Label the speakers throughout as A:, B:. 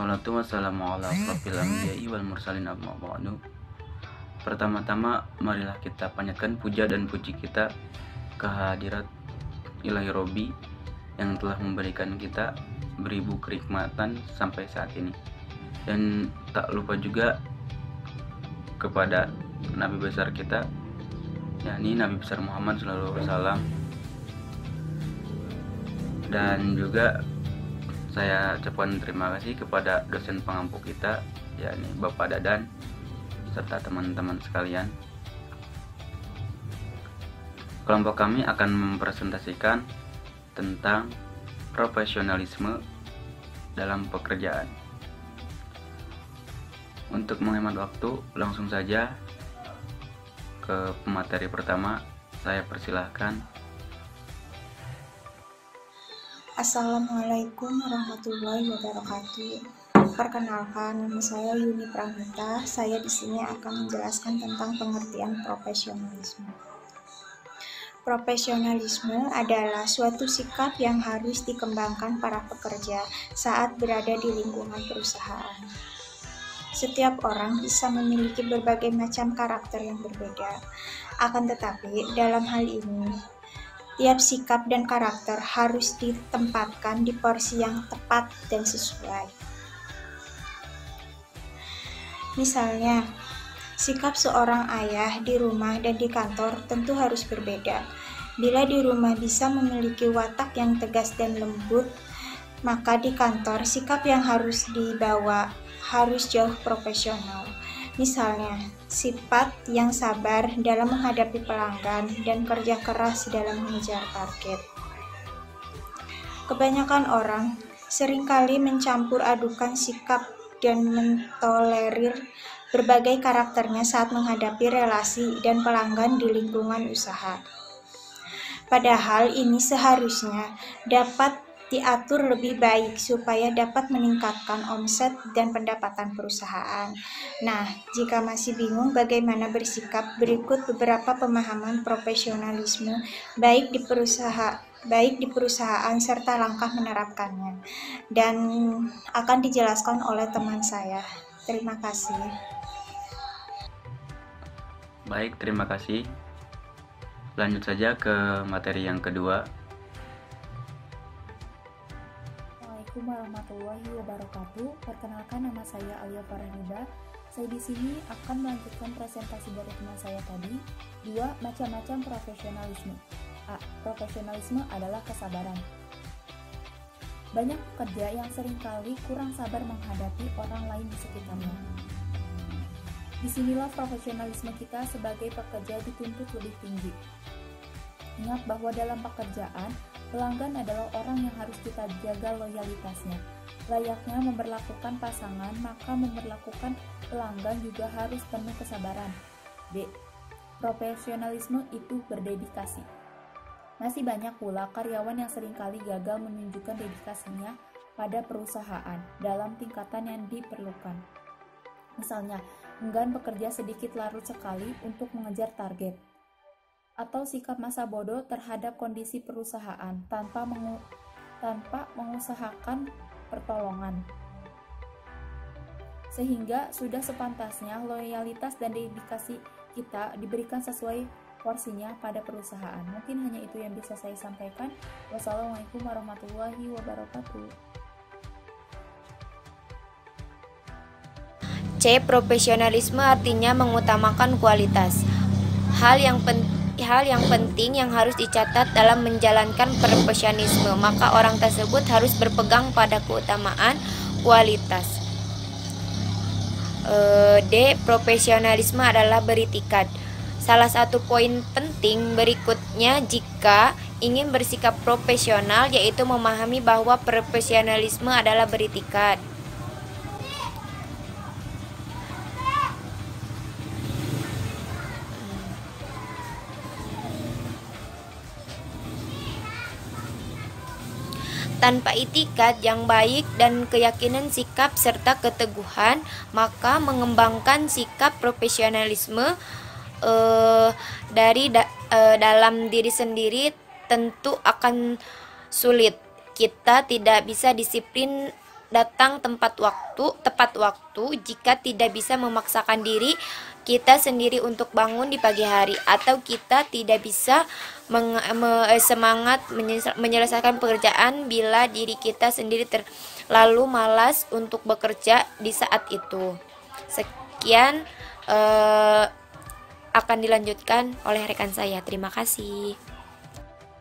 A: Wassalatu wassalamu ala asrofil anbiya'i wal mursalin amma ba'du. Pertama-tama marilah kita panjatkan puja dan puji kita kehadirat Ilahi Robbi yang telah memberikan kita beribu kenikmatan sampai saat ini. Dan tak lupa juga kepada Nabi besar kita, yakni Nabi besar Muhammad SAW. Dan juga saya ucapkan terima kasih kepada dosen pengampu kita, yakni Bapak Dadan, serta teman-teman sekalian. Kelompok kami akan mempresentasikan tentang profesionalisme dalam pekerjaan. Untuk menghemat waktu, langsung saja ke materi pertama. Saya persilahkan.
B: Assalamualaikum warahmatullahi wabarakatuh. Perkenalkan, nama saya Yuni Pramita. Saya di sini akan menjelaskan tentang pengertian profesionalisme. Profesionalisme adalah suatu sikap yang harus dikembangkan para pekerja saat berada di lingkungan perusahaan. Setiap orang bisa memiliki berbagai macam karakter yang berbeda. Akan tetapi, dalam hal ini, tiap sikap dan karakter harus ditempatkan di porsi yang tepat dan sesuai. Misalnya, sikap seorang ayah di rumah dan di kantor tentu harus berbeda. Bila di rumah bisa memiliki watak yang tegas dan lembut, maka di kantor sikap yang harus dibawa harus jauh profesional. Misalnya, sifat yang sabar dalam menghadapi pelanggan dan kerja keras dalam mengejar target. Kebanyakan orang seringkali mencampur adukan sikap dan mentolerir berbagai karakternya saat menghadapi relasi dan pelanggan di lingkungan usaha. Padahal ini seharusnya dapat diatur lebih baik supaya dapat meningkatkan omset dan pendapatan perusahaan. Nah, jika masih bingung bagaimana bersikap, berikut beberapa pemahaman profesionalisme baik di perusahaan serta langkah menerapkannya, dan akan dijelaskan oleh teman saya. Terima kasih.
A: Baik, terima kasih. Lanjut saja ke materi yang kedua.
C: Assalamualaikum warahmatullahi wabarakatuh. Perkenalkan, nama saya Alia Farhanida. Saya di sini akan melanjutkan presentasi dari teman saya tadi. 2. Macam-macam profesionalisme. A. Profesionalisme adalah kesabaran. Banyak pekerja yang seringkali kurang sabar menghadapi orang lain di sekitarnya. Disinilah profesionalisme kita sebagai pekerja dituntut lebih tinggi. Ingat bahwa dalam pekerjaan, pelanggan adalah orang yang harus kita jaga loyalitasnya. Layaknya memperlakukan pasangan, maka memperlakukan pelanggan juga harus penuh kesabaran. B. Profesionalisme itu berdedikasi. Masih banyak pula karyawan yang seringkali gagal menunjukkan dedikasinya pada perusahaan dalam tingkatan yang diperlukan. Misalnya, enggan bekerja sedikit larut sekali untuk mengejar target, atau sikap masa bodoh terhadap kondisi perusahaan tanpa mengusahakan pertolongan. Sehingga sudah sepantasnya loyalitas dan dedikasi kita diberikan sesuai porsinya pada perusahaan. Mungkin hanya itu yang bisa saya sampaikan. Wassalamualaikum warahmatullahi wabarakatuh.
D: C. Profesionalisme artinya mengutamakan kualitas. Hal yang penting yang harus dicatat dalam menjalankan profesionalisme, maka orang tersebut harus berpegang pada keutamaan kualitas. D. Profesionalisme adalah beritikad. Salah satu poin penting berikutnya jika ingin bersikap profesional, yaitu memahami bahwa profesionalisme adalah beritikad. Tanpa itikat yang baik dan keyakinan sikap serta keteguhan, maka mengembangkan sikap profesionalisme dalam diri sendiri tentu akan sulit. Kita tidak bisa disiplin datang tepat waktu. Jika tidak bisa memaksakan diri kita sendiri untuk bangun di pagi hari, atau kita tidak bisa semangat menyelesaikan pekerjaan bila diri kita sendiri terlalu malas untuk bekerja di saat itu. Sekian akan dilanjutkan oleh rekan saya. Terima kasih.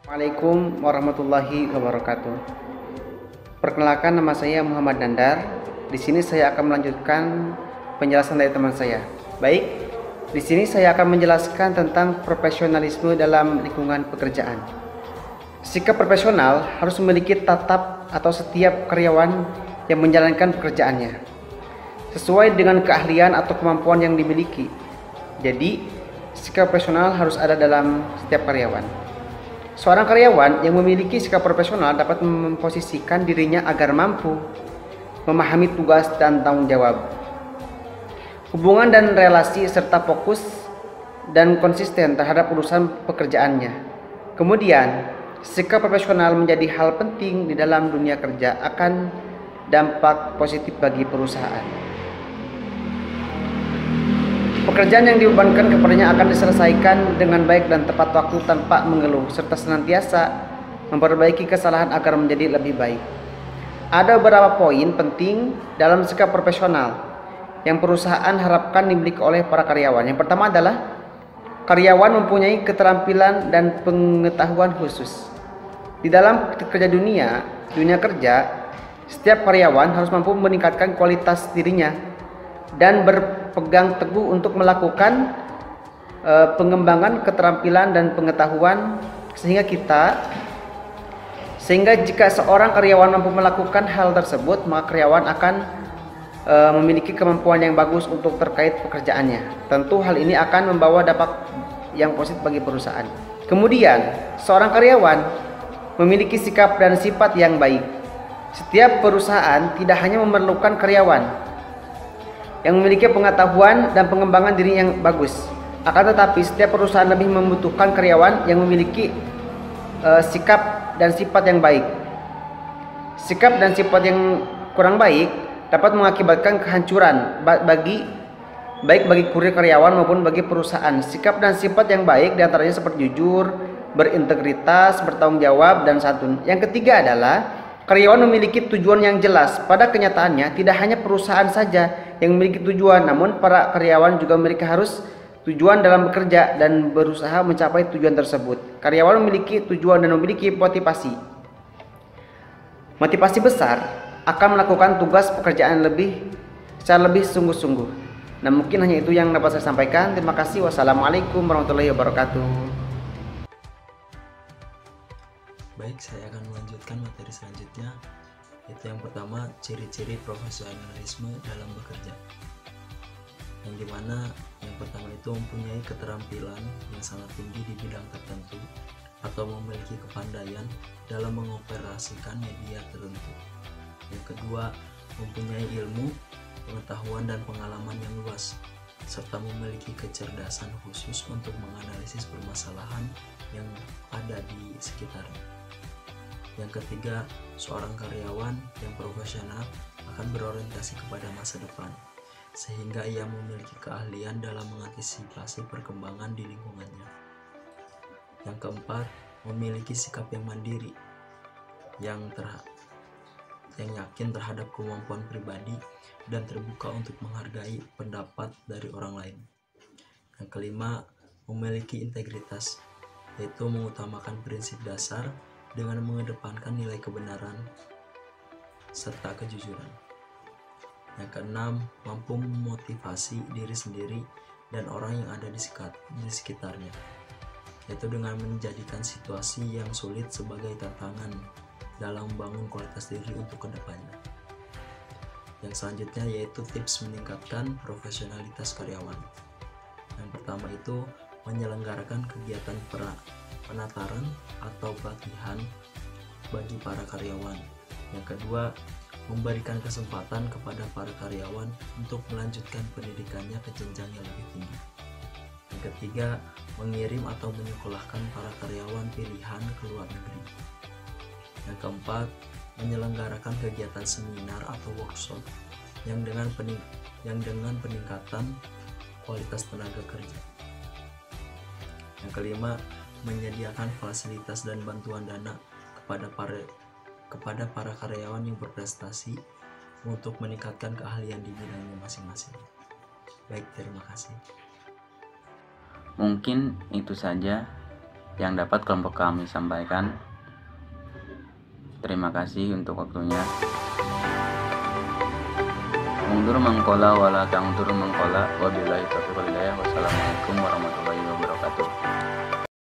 E: Assalamualaikum warahmatullahi wabarakatuh. Perkenalkan, nama saya Muhammad Nandar. Di sini saya akan melanjutkan penjelasan dari teman saya. Baik, di sini saya akan menjelaskan tentang profesionalisme dalam lingkungan pekerjaan. Sikap profesional harus memiliki tatap atau setiap karyawan yang menjalankan pekerjaannya sesuai dengan keahlian atau kemampuan yang dimiliki. Jadi, sikap profesional harus ada dalam setiap karyawan. Seorang karyawan yang memiliki sikap profesional dapat memposisikan dirinya agar mampu memahami tugas dan tanggung jawab, hubungan dan relasi, serta fokus dan konsisten terhadap urusan pekerjaannya. Kemudian, sikap profesional menjadi hal penting di dalam dunia kerja, akan dampak positif bagi perusahaan. Pekerjaan yang dibebankan kepadanya akan diselesaikan dengan baik dan tepat waktu tanpa mengeluh, serta senantiasa memperbaiki kesalahan agar menjadi lebih baik. Ada beberapa poin penting dalam sikap profesional yang perusahaan harapkan dimiliki oleh para karyawan. Yang pertama adalah karyawan mempunyai keterampilan dan pengetahuan khusus. Di dalam dunia kerja, setiap karyawan harus mampu meningkatkan kualitas dirinya dan berpegang teguh untuk melakukan pengembangan keterampilan dan pengetahuan, sehingga jika seorang karyawan mampu melakukan hal tersebut, maka karyawan akan memiliki kemampuan yang bagus untuk terkait pekerjaannya. Tentu hal ini akan membawa dampak yang positif bagi perusahaan. Kemudian, seorang karyawan memiliki sikap dan sifat yang baik. Setiap perusahaan tidak hanya memerlukan karyawan yang memiliki pengetahuan dan pengembangan diri yang bagus, akan tetapi setiap perusahaan lebih membutuhkan karyawan yang memiliki sikap dan sifat yang baik. Sikap dan sifat yang kurang baik dapat mengakibatkan kehancuran baik bagi kurir karyawan maupun bagi perusahaan. Sikap dan sifat yang baik diantaranya seperti jujur, berintegritas, bertanggung jawab, dan santun. Yang ketiga adalah karyawan memiliki tujuan yang jelas. Pada kenyataannya, tidak hanya perusahaan saja yang memiliki tujuan, namun para karyawan juga memiliki tujuan dalam bekerja dan berusaha mencapai tujuan tersebut. Karyawan memiliki tujuan dan memiliki motivasi besar akan melakukan tugas pekerjaan secara lebih sungguh-sungguh. Nah, mungkin hanya itu yang dapat saya sampaikan. Terima kasih. Wassalamualaikum warahmatullahi wabarakatuh.
F: Baik, saya akan melanjutkan materi selanjutnya, yaitu yang pertama, ciri-ciri profesionalisme dalam bekerja. Yang dimana yang pertama itu mempunyai keterampilan yang sangat tinggi di bidang tertentu atau memiliki kepandaian dalam mengoperasikan media tertentu. Yang kedua, mempunyai ilmu, pengetahuan dan pengalaman yang luas, serta memiliki kecerdasan khusus untuk menganalisis permasalahan yang ada di sekitarnya. Yang ketiga, seorang karyawan yang profesional akan berorientasi kepada masa depan, sehingga ia memiliki keahlian dalam mengantisipasi perkembangan di lingkungannya. Yang keempat, memiliki sikap yang mandiri, yang yakin terhadap kemampuan pribadi dan terbuka untuk menghargai pendapat dari orang lain. Yang kelima, memiliki integritas, yaitu mengutamakan prinsip dasar dengan mengedepankan nilai kebenaran serta kejujuran. Yang keenam, mampu memotivasi diri sendiri dan orang yang ada di sekitarnya, yaitu dengan menjadikan situasi yang sulit sebagai tantangan dalam membangun kualitas diri untuk kedepannya. Yang selanjutnya yaitu tips meningkatkan profesionalitas karyawan. Yang pertama itu menyelenggarakan kegiatan penataran atau pelatihan bagi para karyawan. Yang kedua, memberikan kesempatan kepada para karyawan untuk melanjutkan pendidikannya ke jenjang yang lebih tinggi. Yang ketiga, mengirim atau menyekolahkan para karyawan pilihan ke luar negeri. Yang keempat, menyelenggarakan kegiatan seminar atau workshop yang dengan peningkatan kualitas tenaga kerja. Yang kelima, menyediakan fasilitas dan bantuan dana kepada para karyawan yang berprestasi untuk meningkatkan keahlian di bidangnya masing-masing. Baik, terima kasih.
A: Mungkin itu saja yang dapat kelompok kami sampaikan. Terima kasih untuk waktunya. Ungdur mangkola wala tangdur mangkola. Wabillahi taufiq wal hidayah. Wassalamualaikum warahmatullahi wabarakatuh.